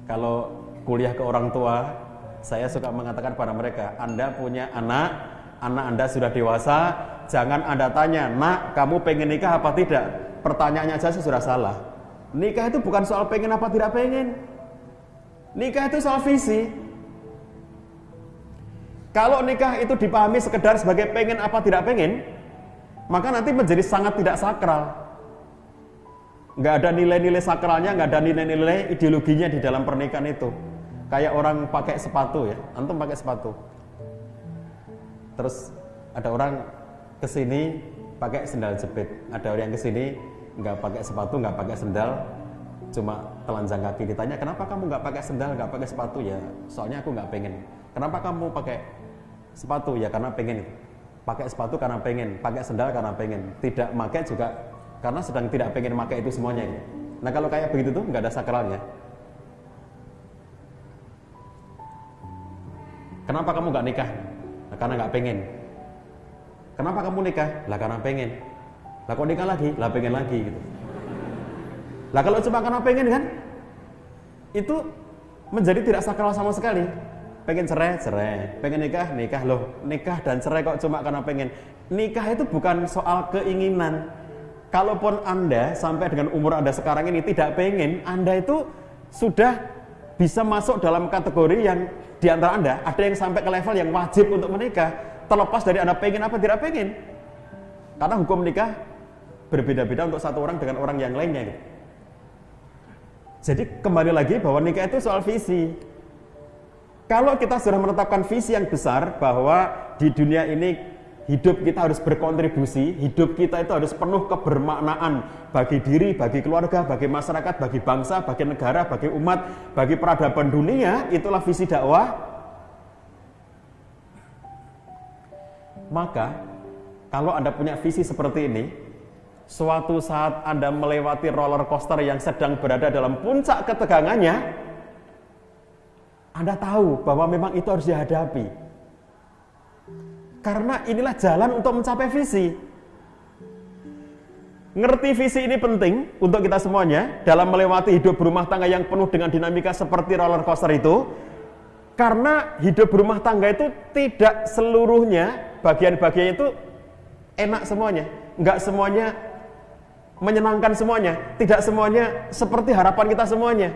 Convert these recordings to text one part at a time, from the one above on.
Kalau kuliah ke orang tua, saya suka mengatakan pada mereka, Anda punya anak Anda sudah dewasa, jangan Anda tanya, nak kamu pengen nikah apa tidak? Pertanyaannya aja sudah salah. Nikah itu bukan soal pengen apa tidak pengen. Nikah itu soal visi. Kalau nikah itu dipahami sekedar sebagai pengen apa tidak pengen, maka nanti menjadi sangat tidak sakral. Nggak ada nilai-nilai sakralnya, nggak ada nilai-nilai ideologinya di dalam pernikahan itu. Kayak orang pakai sepatu ya, antum pakai sepatu. Terus ada orang kesini pakai sendal jepit, ada orang yang kesini nggak pakai sepatu, nggak pakai sendal, cuma telanjang kaki. Ditanya, kenapa kamu nggak pakai sendal, nggak pakai sepatu? Ya, soalnya aku nggak pengen. Kenapa kamu pakai sepatu? Ya karena pengen. Pakai sepatu karena pengen, pakai sendal karena pengen. Tidak pakai juga karena sedang tidak pengen pakai itu semuanya. Nah kalau kayak begitu tuh nggak ada sakralnya. Kenapa kamu nggak nikah? Nah, karena nggak pengen. Kenapa kamu nikah? Lah karena pengen. Lah kok nikah lagi? Lah pengen lagi gitu. Lah kalau cuma karena pengen kan, itu menjadi tidak sakral sama sekali. Pengen cerai, pengen nikah loh. Nikah dan cerai kok cuma karena pengen. Nikah itu bukan soal keinginan. Kalaupun Anda sampai dengan umur Anda sekarang ini tidak pengen, Anda itu sudah bisa masuk dalam kategori yang di antara Anda ada yang sampai ke level yang wajib untuk menikah, terlepas dari Anda pengen apa tidak pengen. Karena hukum nikah berbeda-beda untuk satu orang dengan orang yang lainnya gitu. Jadi kembali lagi bahwa nikah itu soal visi. Kalau kita sudah menetapkan visi yang besar bahwa di dunia ini hidup kita harus berkontribusi, hidup kita itu harus penuh kebermaknaan bagi diri, bagi keluarga, bagi masyarakat, bagi bangsa, bagi negara, bagi umat, bagi peradaban dunia, itulah visi dakwah. Maka kalau Anda punya visi seperti ini, suatu saat Anda melewati roller coaster yang sedang berada dalam puncak ketegangannya, Anda tahu bahwa memang itu harus dihadapi. Karena inilah jalan untuk mencapai visi. Ngerti visi ini penting untuk kita semuanya dalam melewati hidup berumah tangga yang penuh dengan dinamika seperti roller coaster itu. Karena hidup berumah tangga itu tidak seluruhnya, bagian-bagiannya itu enak semuanya. Enggak semuanya menyenangkan semuanya. Tidak semuanya seperti harapan kita semuanya.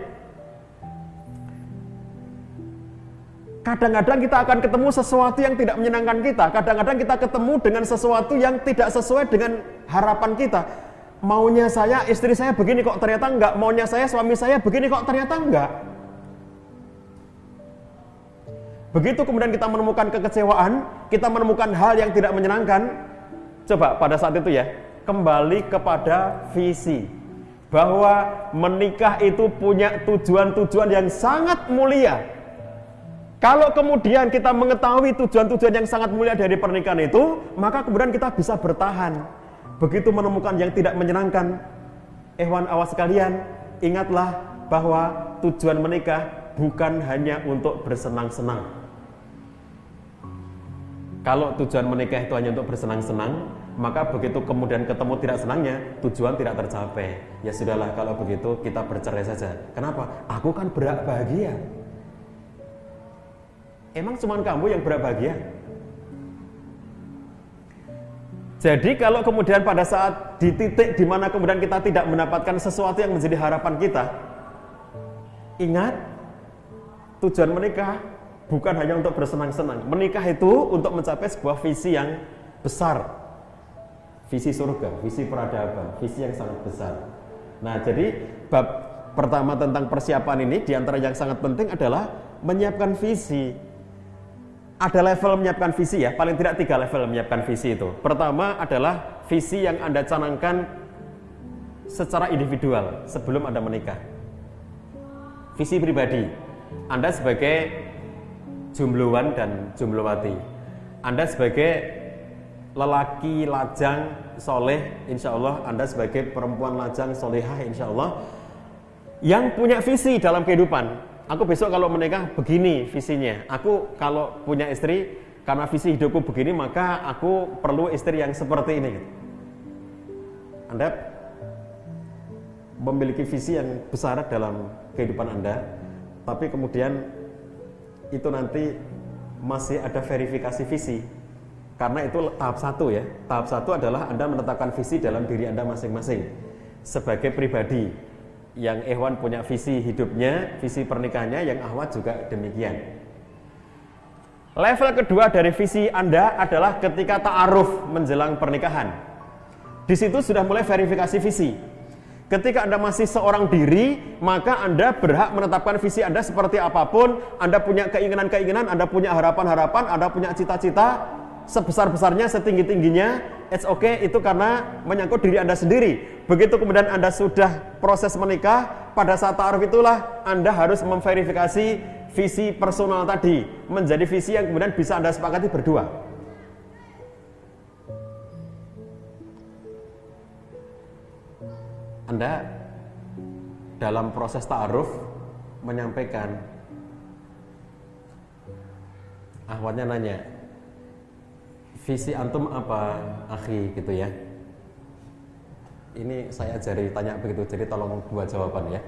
Kadang-kadang kita akan ketemu sesuatu yang tidak menyenangkan kita. Kadang-kadang kita ketemu dengan sesuatu yang tidak sesuai dengan harapan kita. Maunya saya, istri saya begini kok ternyata enggak. Maunya saya, suami saya begini kok ternyata enggak. Begitu kemudian kita menemukan kekecewaan, kita menemukan hal yang tidak menyenangkan. Coba pada saat itu ya, kembali kepada visi. Bahwa menikah itu punya tujuan-tujuan yang sangat mulia. Kalau kemudian kita mengetahui tujuan-tujuan yang sangat mulia dari pernikahan itu, maka kemudian kita bisa bertahan. Begitu menemukan yang tidak menyenangkan, ikhwan awas sekalian, ingatlah bahwa tujuan menikah bukan hanya untuk bersenang-senang. Kalau tujuan menikah itu hanya untuk bersenang-senang, maka begitu kemudian ketemu tidak senangnya, tujuan tidak tercapai. Ya sudahlah, kalau begitu kita bercerai saja. Kenapa? Aku kan berhak bahagia. Emang cuma kamu yang berhak bahagia? Jadi kalau kemudian pada saat di titik di mana kemudian kita tidak mendapatkan sesuatu yang menjadi harapan kita, ingat, tujuan menikah bukan hanya untuk bersenang-senang. Menikah itu untuk mencapai sebuah visi yang besar. Visi surga, visi peradaban, visi yang sangat besar. Nah, jadi bab pertama tentang persiapan ini, di antara yang sangat penting adalah menyiapkan visi. Ada level menyiapkan visi ya, paling tidak 3 level menyiapkan visi itu. Pertama adalah visi yang Anda canangkan secara individual sebelum Anda menikah. Visi pribadi, Anda sebagai jombloan dan jomblowati, Anda sebagai lelaki lajang soleh, insya Allah. Anda sebagai perempuan lajang solehah, insya Allah, yang punya visi dalam kehidupan. Aku besok kalau menikah begini visinya. Aku kalau punya istri, karena visi hidupku begini, maka aku perlu istri yang seperti ini. Anda memiliki visi yang besar dalam kehidupan Anda. tapi kemudian itu nanti masih ada verifikasi visi. Karena itu tahap 1 ya. Tahap 1 adalah Anda menetapkan visi dalam diri Anda masing-masing. Sebagai pribadi, yang Ikhwan punya visi hidupnya, visi pernikahannya, yang Akhwat juga demikian. Level kedua dari visi Anda adalah ketika ta'aruf menjelang pernikahan. Di situ sudah mulai verifikasi visi. Ketika Anda masih seorang diri, maka Anda berhak menetapkan visi Anda seperti apapun. Anda punya keinginan-keinginan, Anda punya harapan-harapan, Anda punya cita-cita sebesar-besarnya, setinggi-tingginya. It's okay, itu karena menyangkut diri Anda sendiri. Begitu kemudian Anda sudah proses menikah, pada saat ta'aruf itulah Anda harus memverifikasi visi personal tadi menjadi visi yang kemudian bisa Anda sepakati berdua. Anda dalam proses ta'aruf menyampaikan, Akhwatnya nanya, visi antum apa, akhi, gitu ya. Ini saya ajari tanya begitu, jadi tolong buat jawaban ya.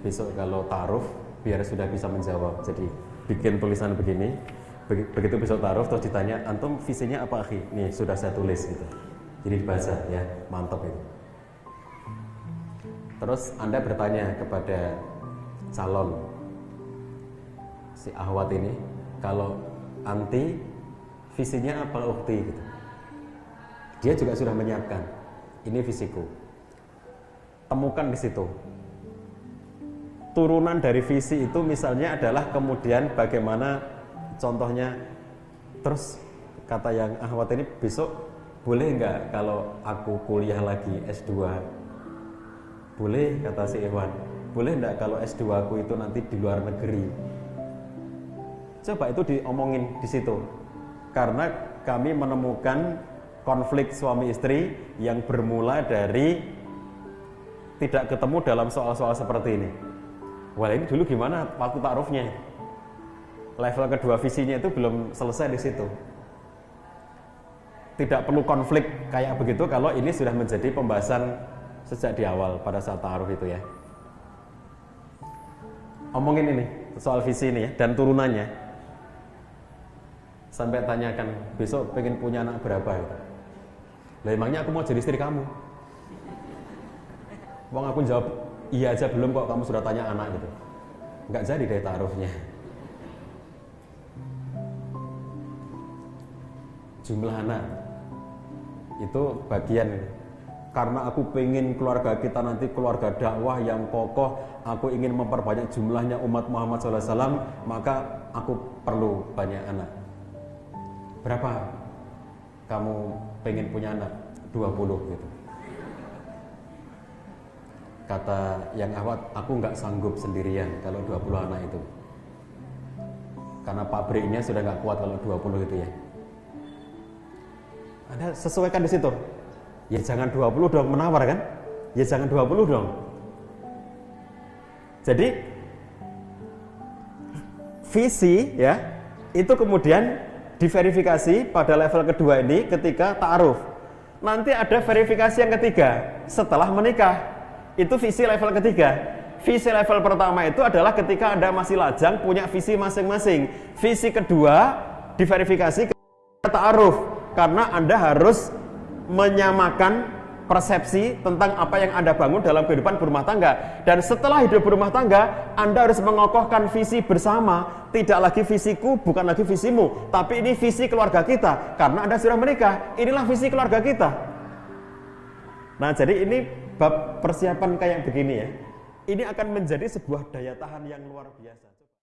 Besok kalau ta'aruf biar sudah bisa menjawab. Jadi bikin tulisan begini, begitu besok ta'aruf terus ditanya, antum visinya apa, akhi? Nih sudah saya tulis gitu. Jadi dibaca ya, mantap itu. Terus Anda bertanya kepada calon si Akhwat ini, kalau anti visinya apa, ukhti, gitu. Dia juga sudah menyiapkan, ini visiku. Temukan di situ. Turunan dari visi itu misalnya adalah kemudian bagaimana contohnya, terus kata yang Akhwat ini, besok boleh nggak kalau aku kuliah lagi S2? Boleh, kata si Ikhwan. Boleh nggak kalau S2 aku itu nanti di luar negeri? Coba itu diomongin di situ. Karena kami menemukan konflik suami istri yang bermula dari tidak ketemu dalam soal-soal seperti ini. Wah, ini dulu gimana waktu ta'arufnya? Level kedua visinya itu belum selesai di situ. Tidak perlu konflik kayak begitu kalau ini sudah menjadi pembahasan sejak di awal pada saat ta'aruf itu ya. Omongin ini soal visi ini ya, dan turunannya. Sampai tanyakan, besok pengen punya anak berapa ya? Lah emangnya aku mau jadi istri kamu? Wong aku jawab iya aja belum kok kamu sudah tanya anak gitu. Enggak jadi deh ta'arufnya. Jumlah anak itu bagian. Karena aku pengen keluarga kita nanti keluarga dakwah yang kokoh, aku ingin memperbanyak jumlahnya umat Muhammad SAW, maka aku perlu banyak anak. Berapa kamu pengen punya anak? 20 gitu. Kata yang Akhwat, aku nggak sanggup sendirian kalau 20 anak itu. Karena pabriknya sudah nggak kuat kalau 20 itu ya. Anda sesuaikan di situ. Ya jangan 20 dong, menawar kan? Ya jangan 20 dong. Jadi visi ya, itu kemudian diverifikasi pada level kedua ini ketika ta'aruf. Nanti ada verifikasi yang ketiga setelah menikah. Itu visi level ketiga. Visi level pertama itu adalah ketika Anda masih lajang punya visi masing-masing. Visi kedua diverifikasi ketika ta'aruf, karena Anda harus menyamakan persepsi tentang apa yang Anda bangun dalam kehidupan berumah tangga. Dan setelah hidup berumah tangga, Anda harus mengokohkan visi bersama. Tidak lagi visiku, bukan lagi visimu, tapi ini visi keluarga kita. Karena Anda sudah menikah, inilah visi keluarga kita. Nah, jadi ini bab persiapan kayak begini ya. Ini akan menjadi sebuah daya tahan yang luar biasa.